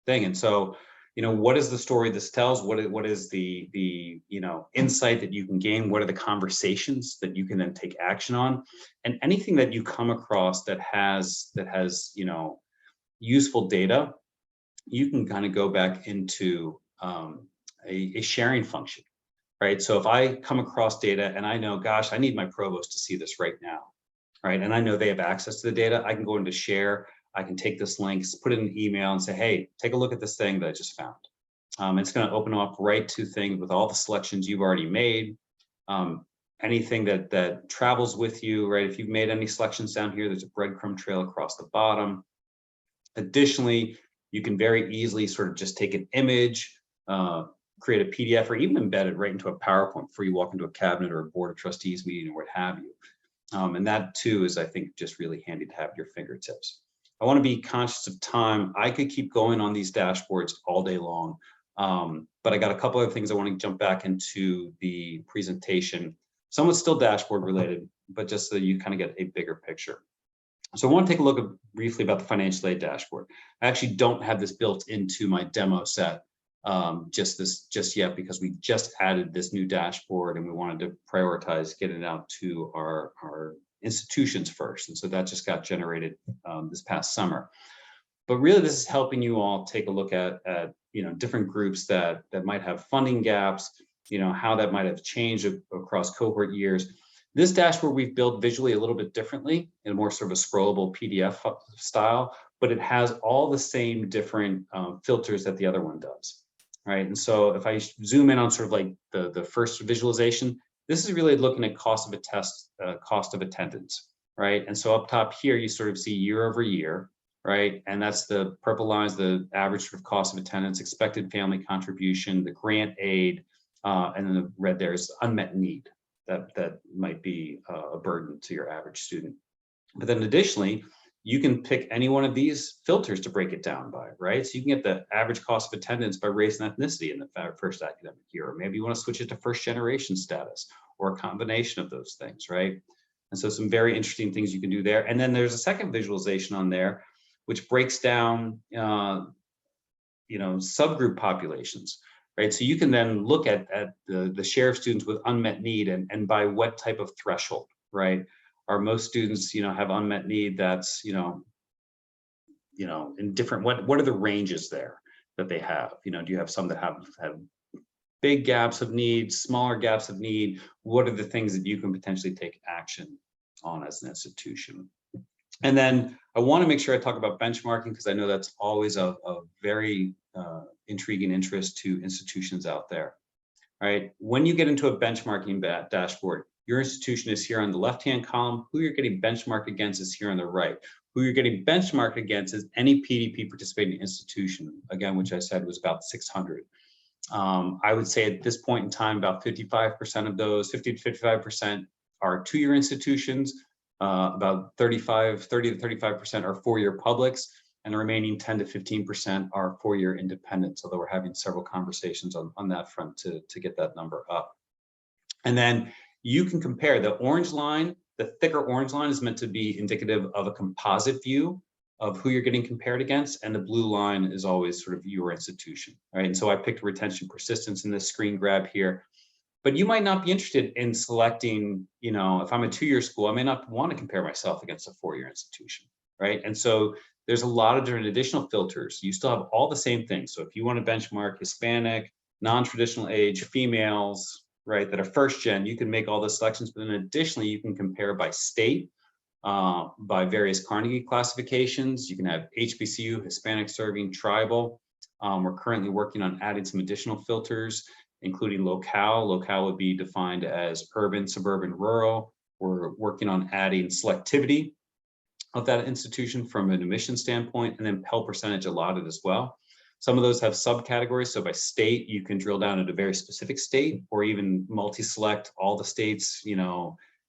thing. And so, you know, what is the story this tells? What is the you know, insight that you can gain? What are the conversations that you can then take action on? And anything that you come across that has you know, useful data, you can kind of go back into a sharing function, right? So if I come across data and I know, gosh, I need my provost to see this right now, right? And I know they have access to the data, I can go into share. I can take this link, put it in an email and say, hey, take a look at this thing that I just found. It's going to open up right to things with all the selections you've already made. Anything that travels with you, right? If you've made any selections down here, there's a breadcrumb trail across the bottom. Additionally, you can very easily sort of just take an image, create a PDF, or even embed it right into a PowerPoint before you walk into a cabinet or a board of trustees meeting or what have you. And that too is, I think, just really handy to have at your fingertips. I want to be conscious of time. I could keep going on these dashboards all day long, but I got a couple other things I want to jump back into the presentation. Some is still dashboard related, but just so you kind of get a bigger picture. So I want to take a look briefly about the financial aid dashboard. I actually don't have this built into my demo set just yet, because we just added this new dashboard and we wanted to prioritize getting it out to our institutions first. And so that just got generated this past summer. But really, this is helping you all take a look at you know, different groups that might have funding gaps, you know, how that might have changed across cohort years. This dashboard we've built visually a little bit differently in a more sort of a scrollable PDF style, but it has all the same different filters that the other one does, right? And so if I zoom in on sort of like the first visualization, this is really looking at cost of a test, cost of attendance, right? And so up top here, you sort of see year over year. right? And that's the purple line is the average sort of cost of attendance, expected family contribution, the grant aid, and then the red there is unmet need that might be a burden to your average student. But then additionally, you can pick any one of these filters to break it down by, right? So you can get the average cost of attendance by race and ethnicity in the first academic year, or maybe you want to switch it to first generation status, or a combination of those things, right? And so some very interesting things you can do there. And then there's a second visualization on there, which breaks down, subgroup populations, right? So you can then look at the share of students with unmet need and by what type of threshold, right? Are most students, have unmet need that's, in different, what are the ranges there that they have? Do you have some that have big gaps of need, smaller gaps of need? What are the things that you can potentially take action on as an institution? And then I want to make sure I talk about benchmarking, because I know that's always a very intriguing interest to institutions out there, right? When you get into a benchmarking dashboard, your institution is here on the left-hand column. Who you're getting benchmarked against is here on the right. Who you're getting benchmarked against is any PDP participating institution, again, which I said was about 600. I would say at this point in time, about 55% of those, 50 to 55% are two-year institutions, about 30 to 35% are four-year publics, and the remaining 10 to 15% are four-year independents, although we're having several conversations on that front to get that number up. And then you can compare the orange line, the thicker orange line is meant to be indicative of a composite view of who you're getting compared against, and the blue line is always sort of your institution, right? And so I picked retention persistence in this screen grab here, but you might not be interested in selecting, if I'm a two-year school, I may not want to compare myself against a four-year institution, right? And so there's a lot of different additional filters. You still have all the same things. So if you want to benchmark Hispanic, non-traditional age, females, right, that are first gen, you can make all the selections, but then additionally, you can compare by state, by various Carnegie classifications. You can have HBCU, Hispanic serving, tribal. We're currently working on adding some additional filters, including locale. Locale would be defined as urban, suburban, rural. We're working on adding selectivity of that institution from an admission standpoint, and then Pell percentage allotted as well. Some of those have subcategories. So by state, you can drill down into a very specific state, or even multi-select all the states, in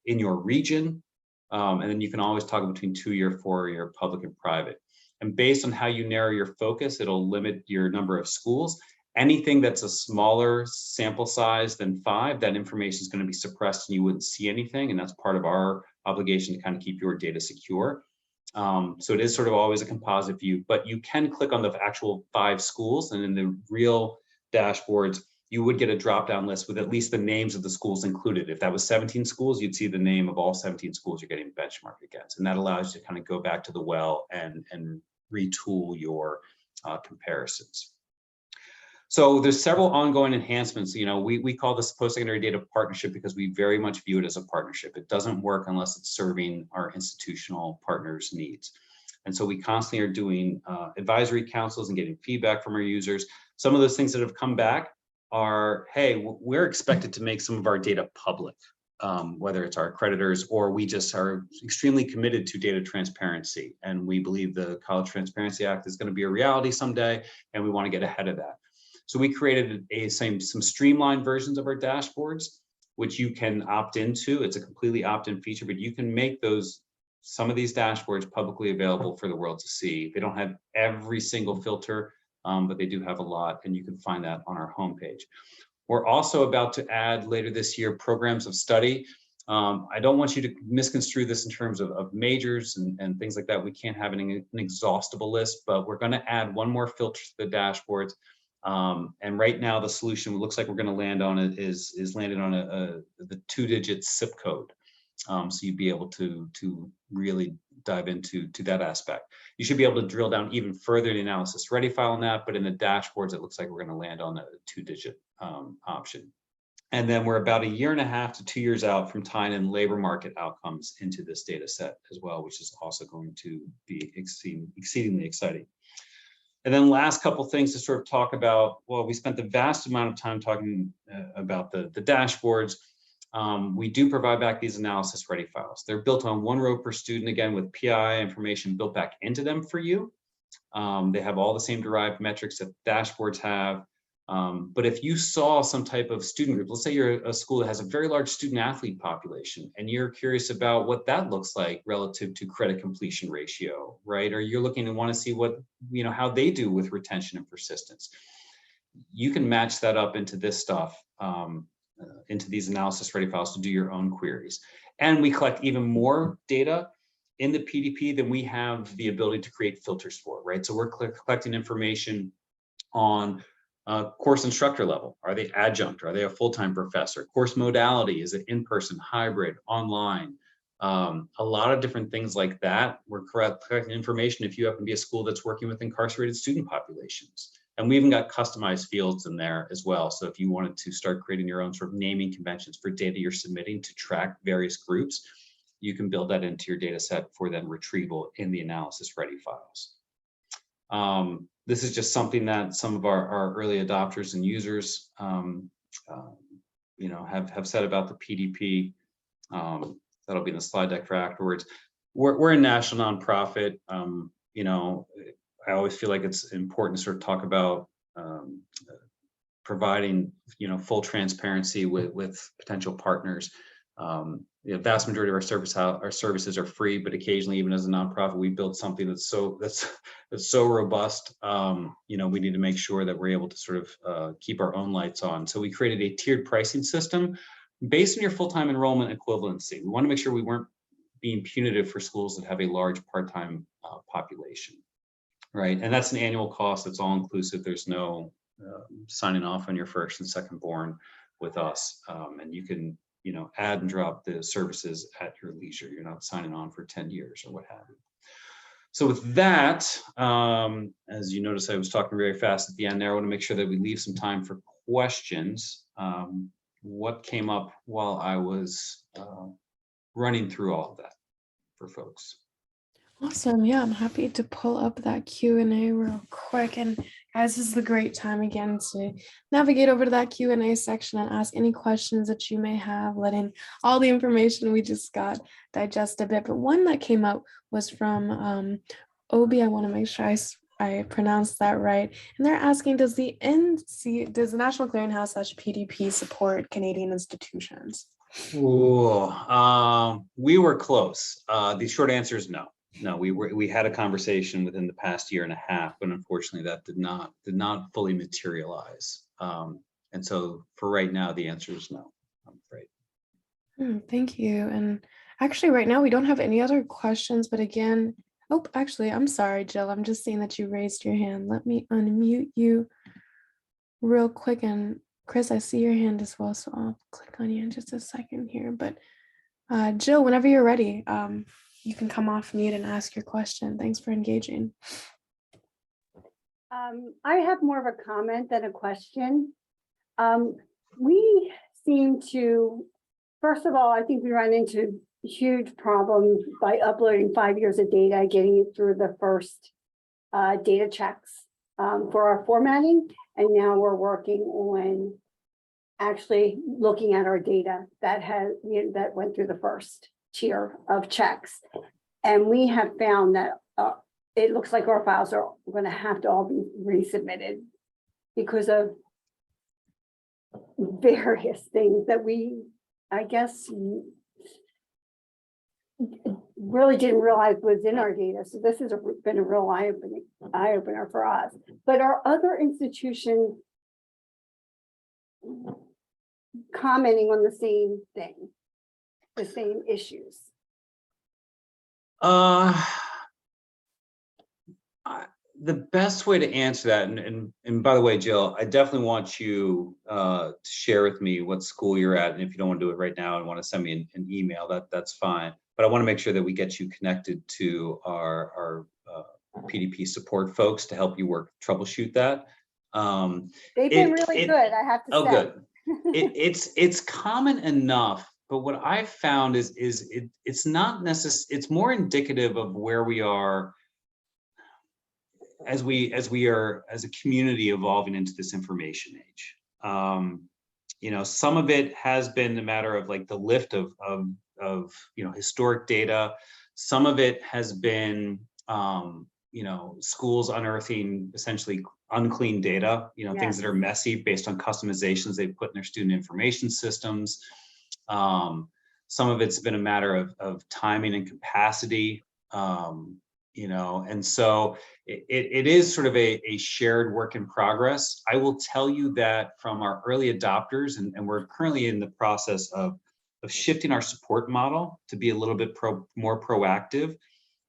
your region. And then you can always toggle between 2-year, 4-year, public and private. And based on how you narrow your focus, it'll limit your number of schools. Anything that's a smaller sample size than 5, that information is going to be suppressed and you wouldn't see anything. And that's part of our obligation to kind of keep your data secure. So it is sort of always a composite view, but you can click on the actual 5 schools, and in the real dashboards, you would get a drop-down list with at least the names of the schools included. If that was 17 schools, you'd see the name of all 17 schools you're getting benchmarked against. And that allows you to kind of go back to the well and retool your comparisons. So there's several ongoing enhancements. We call this Postsecondary Data Partnership because we very much view it as a partnership. It doesn't work unless it's serving our institutional partners' needs. And so we constantly are doing advisory councils and getting feedback from our users. Some of those things that have come back are, hey, we're expected to make some of our data public, whether it's our accreditors or we just are extremely committed to data transparency. And we believe the College Transparency Act is going to be a reality someday, and we want to get ahead of that. So we created some streamlined versions of our dashboards, which you can opt into. It's a completely opt-in feature, but you can make some of these dashboards publicly available for the world to see. They don't have every single filter, but they do have a lot, and you can find that on our homepage. We're also about to add later this year programs of study. I don't want you to misconstrue this in terms of majors and things like that. We can't have an exhaustible list, but we're going to add one more filter to the dashboards. And right now, the solution looks like we're going to land on it is landed on the 2-digit zip code. So you'd be able to really dive into that aspect. You should be able to drill down even further in the analysis ready file on that, but in the dashboards, it looks like we're going to land on a 2-digit option. And then we're about 1.5 to 2 years out from tying in labor market outcomes into this data set as well, which is also going to be exceedingly exciting. And then last couple things to sort of talk about. Well, we spent the vast amount of time talking about the dashboards. we do provide back these analysis ready files. They're built on 1 row per student, again, with PI information built back into them for you. They have all the same derived metrics that dashboards have. But if you saw some type of student group, let's say you're a school that has a very large student athlete population, and you're curious about what that looks like relative to credit completion ratio, right? Or you're looking to want to see what, how they do with retention and persistence. You can match that up into this stuff, into these analysis ready files to do your own queries. And we collect even more data in the PDP than we have the ability to create filters for, right? So we're collecting information on course instructor level. Are they adjunct? Are they a full-time professor? Course modality, is it in-person, hybrid, online? A lot of different things like that. We're collecting information if you happen to be a school that's working with incarcerated student populations. And we even got customized fields in there as well. So if you wanted to start creating your own sort of naming conventions for data you're submitting to track various groups, you can build that into your data set for then retrieval in the analysis ready files. This is just something that some of our early adopters and users have said about the PDP. That'll be in the slide deck for afterwards. We're a national nonprofit. I always feel like it's important to sort of talk about providing full transparency with potential partners. The vast majority of our services are free, but occasionally, even as a nonprofit, we build something that's so robust. We need to make sure that we're able to sort of keep our own lights on. So we created a tiered pricing system based on your full-time enrollment equivalency. We want to make sure we weren't being punitive for schools that have a large part-time population, right? And that's an annual cost. That's all inclusive. There's no signing off on your first and second born with us, and you can add and drop the services at your leisure. You're not signing on for 10 years or what have you. So with that, as you notice, I was talking very fast at the end there. I want to make sure that we leave some time for questions. What came up while I was running through all of that for folks? Awesome. Yeah, I'm happy to pull up that Q&A real quick. And guys, this is the great time again to navigate over to that Q&A section and ask any questions that you may have, letting all the information we just got digest a bit. But one that came up was from Obi. I want to make sure I pronounced that right. And they're asking, does the National Clearinghouse /PDP support Canadian institutions? Ooh, we were close. The short answer is no. No, we had a conversation within the past year and a half, but unfortunately that did not fully materialize. And so for right now, the answer is no, I'm afraid. Thank you. And actually right now we don't have any other questions, but again, actually, I'm sorry, Jill. I'm just seeing that you raised your hand. Let me unmute you real quick. And Chris, I see your hand as well, so I'll click on you in just a second here. But Jill, whenever you're ready, you can come off mute and ask your question. Thanks for engaging. I have more of a comment than a question. We seem to, first of all, I think we run into huge problems by uploading 5 years of data, getting it through the first data checks for our formatting. And now we're working on actually looking at our data that that went through the first tier of checks. And we have found that it looks like our files are going to have to all be resubmitted because of various things that we, I guess, really didn't realize was in our data. So this has been a real eye-opener for us. But are other institutions commenting on the same thing, the same issues? The best way to answer that, and by the way, Jill, I definitely want you to share with me what school you're at, and if you don't want to do it right now and want to send me an email, that's fine. But I want to make sure that we get you connected to our PDP support folks to help you troubleshoot that. They've been really good, I have to say. Oh, good. It's common enough. But what I've found is it's not necessarily, it's more indicative of where we are as we are as a community evolving into this information age. Some of it has been a matter of like the lift of historic data. Some of it has been schools unearthing essentially unclean data, things that are messy based on customizations they put in their student information systems. Some of it's been a matter of timing and capacity, and so it is sort of a shared work in progress. I will tell you that from our early adopters, and we're currently in the process of shifting our support model to be a little bit more proactive.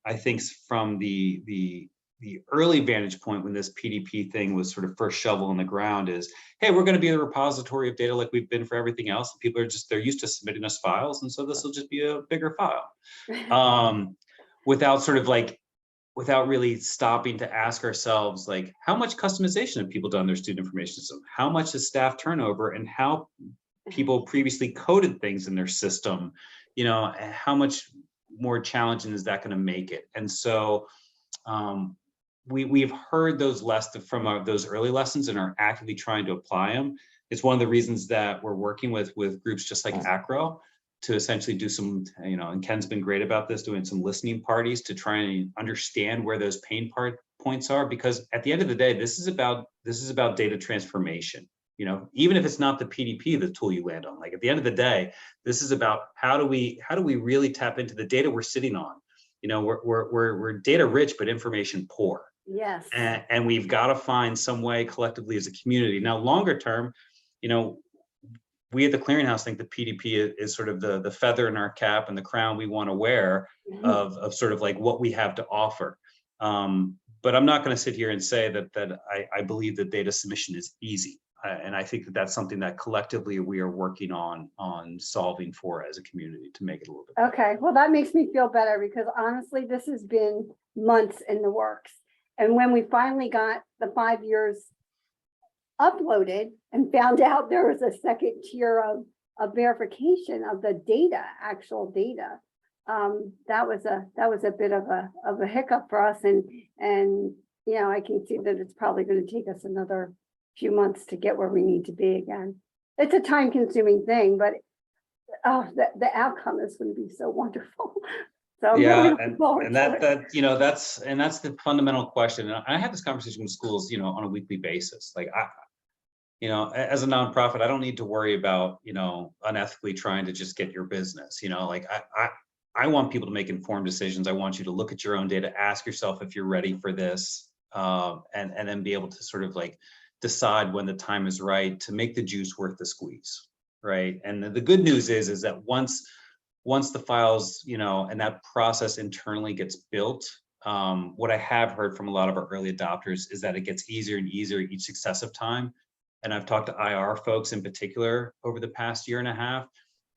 I think from the early vantage point when this PDP thing was sort of first shovel in the ground is, hey, we're going to be the repository of data like we've been for everything else. People are they're used to submitting us files, and so this will just be a bigger file. Without really stopping to ask ourselves, like, how much customization have people done their student information system? How much is staff turnover, and how people previously coded things in their system? How much more challenging is that going to make it? And so we've heard those lessons from those early lessons and are actively trying to apply them. It's one of the reasons that we're working with groups just like AACRAO to essentially do some, and Ken's been great about this, doing some listening parties to try and understand where those pain points are, because at the end of the day, this is about data transformation. Even if it's not the PDP, the tool you land on, like at the end of the day, this is about how do we really tap into the data we're sitting on. We're data rich, but information poor. Yes. And we've got to find some way collectively as a community. Now, longer term, we at the Clearinghouse think the PDP is sort of the feather in our cap and the crown we want to wear of sort of like what we have to offer. But I'm not going to sit here and say that I believe that data submission is easy. And I think that that's something that collectively we are working on solving for as a community to make it a little bit better. Okay, well, that makes me feel better, because honestly, this has been months in the works. And when we finally got the 5 years uploaded and found out there was a second tier of verification of the data, actual data, that was a bit of a hiccup for us. And I can see that it's probably going to take us another few months to get where we need to be again. It's a time-consuming thing, but the outcome is going to be so wonderful. So yeah, and that's the fundamental question. And I have this conversation with schools, on a weekly basis. Like as a nonprofit, I don't need to worry about unethically trying to just get your business. Like I want people to make informed decisions. I want you to look at your own data, ask yourself if you're ready for this, and then be able to sort of like decide when the time is right to make the juice worth the squeeze, right? And the good news is that once the files, and that process internally gets built, what I have heard from a lot of our early adopters is that it gets easier and easier each successive time. And I've talked to IR folks in particular over the past year and a half.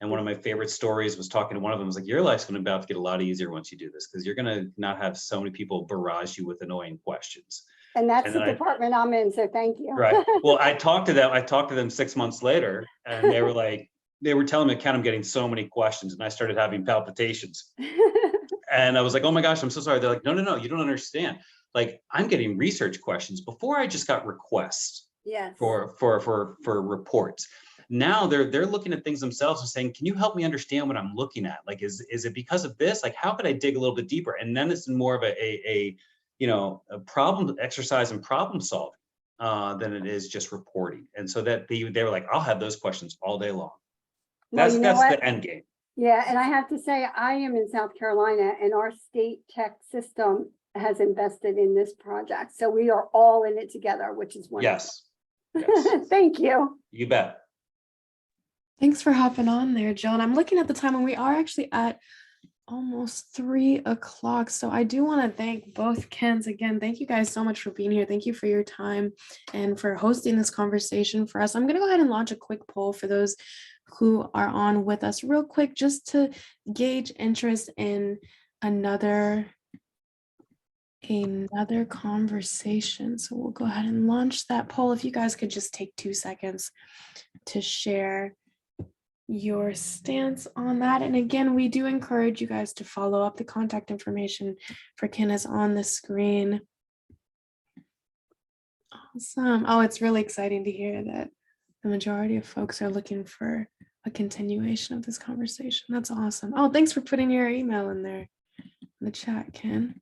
And one of my favorite stories was talking to one of them, was like, your life's going to about to get a lot easier once you do this, because you're going to not have so many people barrage you with annoying questions. And that's the department I'm in, so thank you. Right. Well, I talked to them 6 months later, and they were telling me, Ken, I'm getting so many questions, and I started having palpitations. And I was like, oh my gosh, I'm so sorry. They're like, no, you don't understand. Like, I'm getting research questions before I just got requests for reports. Now they're looking at things themselves and saying, can you help me understand what I'm looking at? Like, is it because of this? Like, how could I dig a little bit deeper? And then it's more of a problem exercise and problem solving than it is just reporting. And so that they were like, I'll have those questions all day long. That's the end game. Yeah, and I have to say, I am in South Carolina, and our state tech system has invested in this project. So we are all in it together, which is wonderful. Yes. Thank you. You bet. Thanks for hopping on there, Jill. And I'm looking at the time, and we are actually at almost 3 o'clock. So I do want to thank both Kens again. Thank you guys so much for being here. Thank you for your time and for hosting this conversation for us. I'm going to go ahead and launch a quick poll for those who are on with us real quick, just to gauge interest in another conversation. So we'll go ahead and launch that poll. If you guys could just take 2 seconds to share your stance on that. And again, we do encourage you guys to follow up. The contact information for Ken is on the screen. Awesome. Oh, it's really exciting to hear that the majority of folks are looking for a continuation of this conversation. That's awesome. Oh, thanks for putting your email in there in the chat, Ken.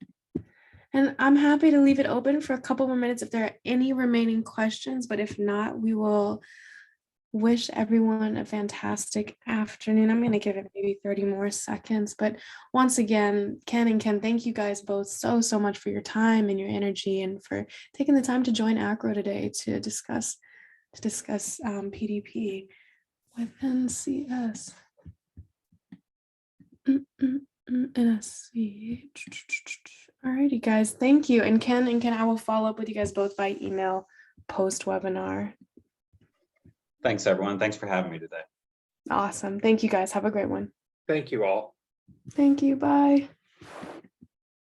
And I'm happy to leave it open for a couple more minutes if there are any remaining questions, but if not, we will wish everyone a fantastic afternoon. I'm going to give it maybe 30 more seconds, but once again, Ken and Ken, thank you guys both so much for your time and your energy and for taking the time to join AACRAO today to discuss PDP within CS. NSC. Alrighty, guys, thank you. And Ken, I will follow up with you guys both by email post webinar. Thanks, everyone. Thanks for having me today. Awesome. Thank you, guys. Have a great one. Thank you all. Thank you. Bye.